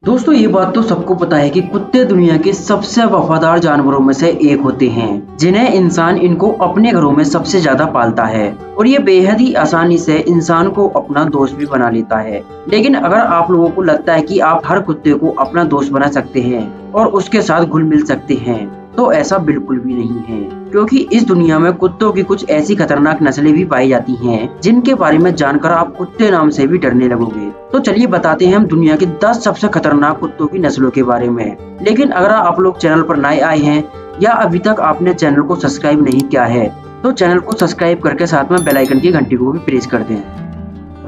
दोस्तों ये बात तो सबको पता है कि कुत्ते दुनिया के सबसे वफादार जानवरों में से एक होते हैं, जिन्हें इंसान इनको अपने घरों में सबसे ज्यादा पालता है और ये बेहद ही आसानी से इंसान को अपना दोस्त भी बना लेता है। लेकिन अगर आप लोगों को लगता है कि आप हर कुत्ते को अपना दोस्त बना सकते हैं और उसके साथ घुल मिल सकते हैं, तो ऐसा बिल्कुल भी नहीं है, क्योंकि इस दुनिया में कुत्तों की कुछ ऐसी खतरनाक नस्लें भी पाई जाती हैं, जिनके बारे में जानकर आप कुत्ते नाम से भी डरने लगोगे। तो चलिए बताते हैं हम दुनिया के 10 सबसे खतरनाक कुत्तों की नस्लों के बारे में। लेकिन अगर आप लोग चैनल पर नए आए हैं या अभी तक आपने चैनल को सब्सक्राइब नहीं किया है, तो चैनल को सब्सक्राइब करके साथ में बेल आइकन की घंटी को भी प्रेस कर दें।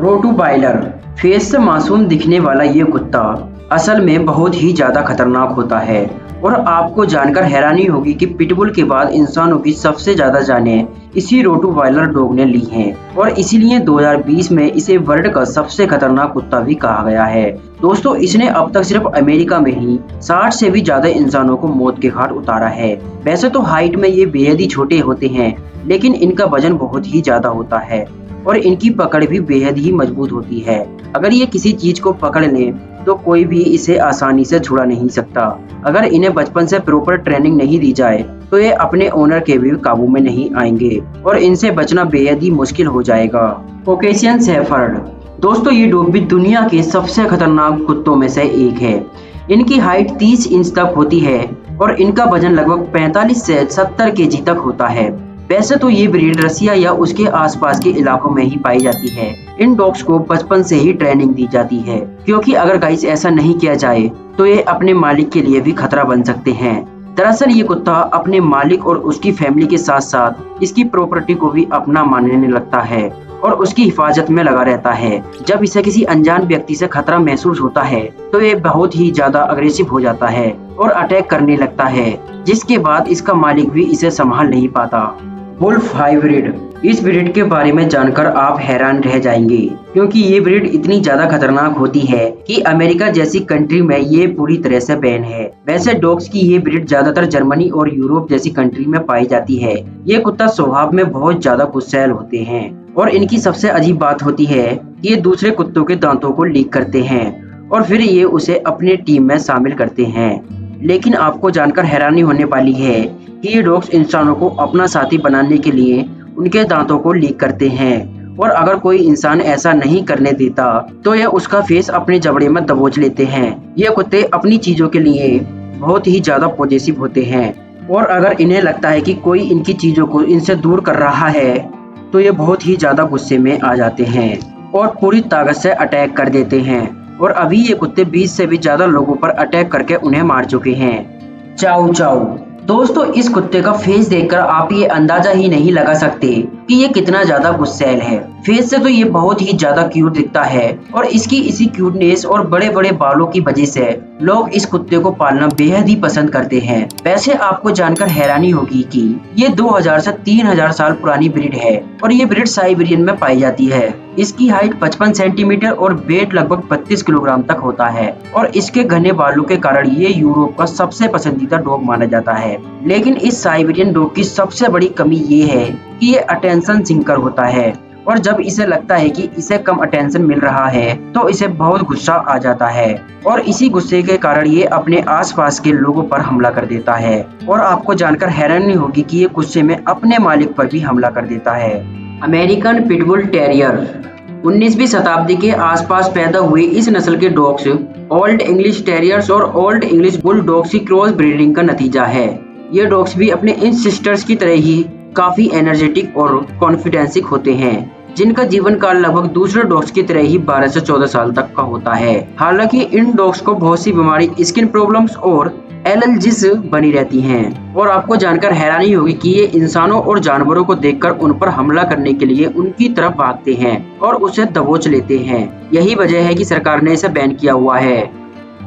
रोटूवाइलर फेस से मासूम दिखने वाला ये कुत्ता असल में बहुत ही ज्यादा खतरनाक होता है और आपको जानकर हैरानी होगी कि पिटबुल के बाद इंसानों की सबसे ज्यादा जानें इसी रोटूवाइलर डॉग ने ली हैं और इसीलिए 2020 में इसे वर्ल्ड का सबसे खतरनाक कुत्ता भी कहा गया है। दोस्तों इसने अब तक सिर्फ अमेरिका में ही 60 से भी ज्यादा इंसानों को मौत के घाट उतारा है। वैसे तो हाइट में ये बेहद ही छोटे होते हैं, लेकिन इनका वजन बहुत ही ज्यादा होता है और इनकी पकड़ भी बेहद ही मजबूत होती है। अगर ये किसी चीज को पकड़ ले तो कोई भी इसे आसानी से छुड़ा नहीं सकता। अगर इन्हें बचपन से प्रॉपर ट्रेनिंग नहीं दी जाए तो ये अपने ओनर के भी काबू में नहीं आएंगे और इनसे बचना बेहद ही मुश्किल हो जाएगा। कॉकेशियन शेफर्ड दोस्तों ये डॉग भी दुनिया के सबसे खतरनाक कुत्तों में से एक है। इनकी हाइट 30 इंच तक होती है और इनका वजन लगभग 45 से 70 केजी तक होता है। वैसे तो ये ब्रीड रसिया या उसके आसपास के इलाकों में ही पाई जाती है। इन डॉग्स को बचपन से ही ट्रेनिंग दी जाती है, क्योंकि अगर गाइस ऐसा नहीं किया जाए तो ये अपने मालिक के लिए भी खतरा बन सकते हैं। दरअसल ये कुत्ता अपने मालिक और उसकी फैमिली के साथ साथ इसकी प्रॉपर्टी को भी अपना मानने लगता है और उसकी हिफाजत में लगा रहता है। जब इसे किसी अनजान व्यक्ति से खतरा महसूस होता है तो ये बहुत ही ज्यादा अग्रेसिव हो जाता है और अटैक करने लगता है, जिसके बाद इसका मालिक भी इसे संभाल नहीं पाता। वुल्फ हाइब्रिड इस ब्रीड के बारे में जानकर आप हैरान रह जाएंगे, क्योंकि ये ब्रीड इतनी ज्यादा खतरनाक होती है कि अमेरिका जैसी कंट्री में ये पूरी तरह से बैन है। वैसे डॉग्स की ये ब्रीड ज्यादातर जर्मनी और यूरोप जैसी कंट्री में पाई जाती है। ये कुत्ता स्वभाव में बहुत ज्यादा गुस्सैल होते हैं और इनकी सबसे अजीब बात होती है कि ये दूसरे कुत्तों के दांतों को लीक करते हैं और फिर ये उसे अपने टीम में शामिल करते हैं। लेकिन आपको जानकर हैरानी होने वाली है कि ये डॉग्स इंसानों को अपना साथी बनाने के लिए उनके दांतों को लीक करते हैं और अगर कोई इंसान ऐसा नहीं करने देता तो ये उसका फेस अपने जबड़े में दबोच लेते हैं। ये कुत्ते अपनी चीजों के लिए बहुत ही ज्यादा पॉजेसिव होते हैं और अगर इन्हें लगता है कि कोई इनकी चीजों को इनसे दूर कर रहा है तो ये बहुत ही ज्यादा गुस्से में आ जाते हैं और पूरी ताकत से अटैक कर देते हैं और अभी ये कुत्ते 20 से भी ज्यादा लोगों पर अटैक करके उन्हें मार चुके हैं। चाऊ चाऊ दोस्तों इस कुत्ते का फेस देखकर आप ये अंदाजा ही नहीं लगा सकते कि ये कितना ज्यादा गुस्सैल है। फेस से तो ये बहुत ही ज्यादा क्यूट दिखता है और इसकी इसी क्यूटनेस और बड़े बड़े बालों की वजह से लोग इस कुत्ते को पालना बेहद ही पसंद करते हैं। वैसे आपको जानकर हैरानी होगी कि ये 2000 से 3000 साल पुरानी ब्रीड है और ये ब्रीड साइबेरियन में पाई जाती है। इसकी हाइट 55 सेंटीमीटर और वेट लगभग 32 किलोग्राम तक होता है और इसके घने बालों के कारण ये यूरोप का सबसे पसंदीदा डॉग माना जाता है। लेकिन इस साइबेरियन डॉग की सबसे बड़ी कमी ये है कि ये अटेंशन सीकर होता है और जब इसे लगता है कि इसे कम अटेंशन मिल रहा है तो इसे बहुत गुस्सा आ जाता है और इसी गुस्से के कारण ये अपने आसपास के लोगों पर हमला कर देता है और आपको जानकर हैरानी होगी कि ये गुस्से में अपने मालिक पर भी हमला कर देता है। अमेरिकन पिटबुल टेरियर 19वीं शताब्दी के आसपास पैदा हुए इस नस्ल के डॉग्स ओल्ड इंग्लिश टेरियर्स और ओल्ड इंग्लिश बुल डॉग्स की क्रॉस ब्रीडिंग का नतीजा है। ये डॉग्स भी अपने इन सिस्टर्स की तरह ही काफी एनर्जेटिक और कॉन्फिडेंसिक होते हैं, जिनका जीवन काल लगभग दूसरे डॉग्स की तरह ही 12 से 14 साल तक का होता है। हालांकि इन डॉग्स को बहुत सी बीमारी, स्किन प्रॉब्लम्स और एलर्जीज बनी रहती हैं और आपको जानकर हैरानी होगी कि ये इंसानों और जानवरों को देखकर उन पर हमला करने के लिए उनकी तरफ भागते हैं और उसे दबोच लेते हैं। यही वजह है कि सरकार ने इसे बैन किया हुआ है।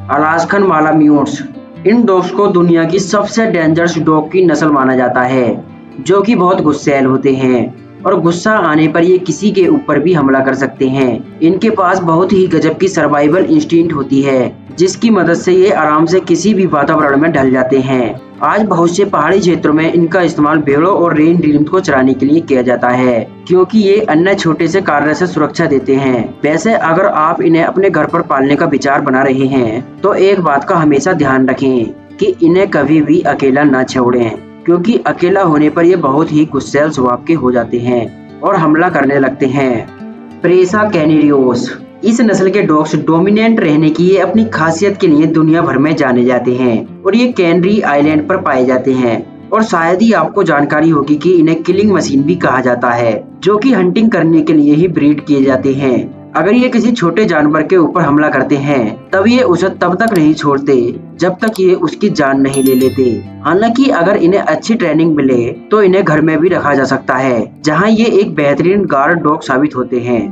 अलास्कन मालाम्यूट्स इन डॉग्स को दुनिया की सबसे डेंजरस डॉग की नस्ल माना जाता है, जो कि बहुत गुस्सैल होते हैं। और गुस्सा आने पर ये किसी के ऊपर भी हमला कर सकते हैं। इनके पास बहुत ही गजब की सर्वाइवल इंस्टिंक्ट होती है, जिसकी मदद से ये आराम से किसी भी वातावरण में ढल जाते हैं। आज बहुत से पहाड़ी क्षेत्रों में इनका इस्तेमाल भेड़ों और रेन डेयरी को चराने के लिए किया जाता है, क्योंकि ये अन्य छोटे से कार्य से सुरक्षा देते हैं। वैसे अगर आप इन्हें अपने घर पर पालने का विचार बना रहे हैं तो एक बात का हमेशा ध्यान रखें कि इन्हें कभी भी अकेला न छोड़ें, क्योंकि अकेला होने पर ये बहुत ही गुस्सैल स्वभाव के हो जाते हैं और हमला करने लगते हैं। प्रेसा कैनेरियोस, इस नस्ल के डॉग्स डोमिनेंट रहने की ये अपनी खासियत के लिए दुनिया भर में जाने जाते हैं और ये कैनरी आइलैंड पर पाए जाते हैं। और शायद ही आपको जानकारी होगी कि इन्हें किलिंग मशीन भी कहा जाता है, जो कि हंटिंग करने के लिए ही ब्रीड किए जाते हैं। अगर ये किसी छोटे जानवर के ऊपर हमला करते हैं तब ये उसे तब तक नहीं छोड़ते जब तक ये उसकी जान नहीं ले लेते। हालांकि अगर इन्हें अच्छी ट्रेनिंग मिले तो इन्हें घर में भी रखा जा सकता है, जहां ये एक बेहतरीन गार्ड डॉग साबित होते हैं।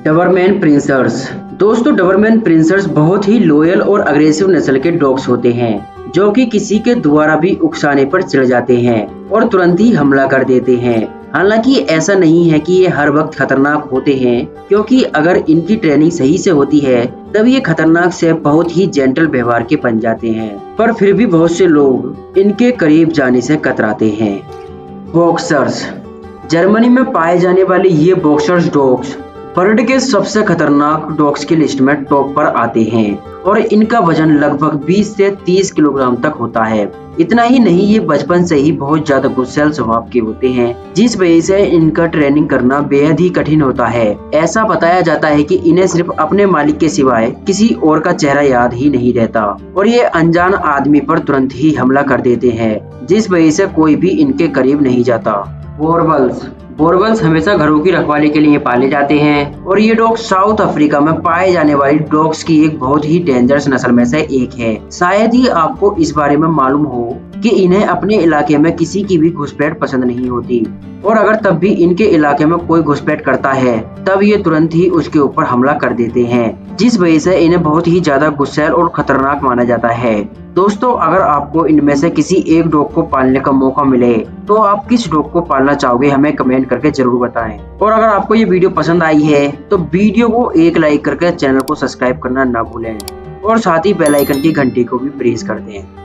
डबरमैन प्रिंसर्स, दोस्तों डबरमैन प्रिंसर्स बहुत ही लॉयल और अग्रेसिव नस्ल के डॉग्स होते हैं, जो कि किसी के द्वारा भी उकसाने पर चढ़ जाते हैं और तुरंत ही हमला कर देते हैं। हालांकि ऐसा नहीं है कि ये हर वक्त खतरनाक होते हैं, क्योंकि अगर इनकी ट्रेनिंग सही से होती है तब ये खतरनाक से बहुत ही जेंटल व्यवहार के बन जाते हैं। पर फिर भी बहुत से लोग इनके करीब जाने से कतराते हैं। बॉक्सर्स, जर्मनी में पाए जाने वाले ये बॉक्सर्स डॉग्स वर्ल्ड के सबसे खतरनाक डॉग्स की लिस्ट में टॉप पर आते हैं और इनका वजन लगभग 20 से 30 किलोग्राम तक होता है। इतना ही नहीं, ये बचपन से ही बहुत ज्यादा गुस्सैल स्वभाव के होते हैं, जिस वजह से इनका ट्रेनिंग करना बेहद ही कठिन होता है। ऐसा बताया जाता है कि इन्हें सिर्फ अपने मालिक के सिवाय किसी और का चेहरा याद ही नहीं रहता और ये अनजान आदमी पर तुरंत ही हमला कर देते हैं, जिस वजह से कोई भी इनके करीब नहीं जाता। बोरबल्स हमेशा घरों की रखवाली के लिए पाले जाते हैं और ये डॉग साउथ अफ्रीका में पाए जाने वाली डॉग्स की एक बहुत ही डेंजरस नस्ल में से एक है। शायद ही आपको इस बारे में मालूम हो कि इन्हें अपने इलाके में किसी की भी घुसपैठ पसंद नहीं होती और अगर तब भी इनके इलाके में कोई घुसपैठ करता है तब ये तुरंत ही उसके ऊपर हमला कर देते हैं, जिस वजह से इन्हें बहुत ही ज्यादा गुस्सैल और खतरनाक माना जाता है। दोस्तों, अगर आपको इनमें से किसी एक डॉग को पालने का मौका मिले तो आप किस डॉग को पालना चाहोगे, हमें कमेंट करके जरूर बताएं। और अगर आपको ये वीडियो पसंद आई है तो वीडियो को एक लाइक करके चैनल को सब्सक्राइब करना ना भूलें और साथ ही बेल आइकन की घंटी को भी प्रेस कर दें।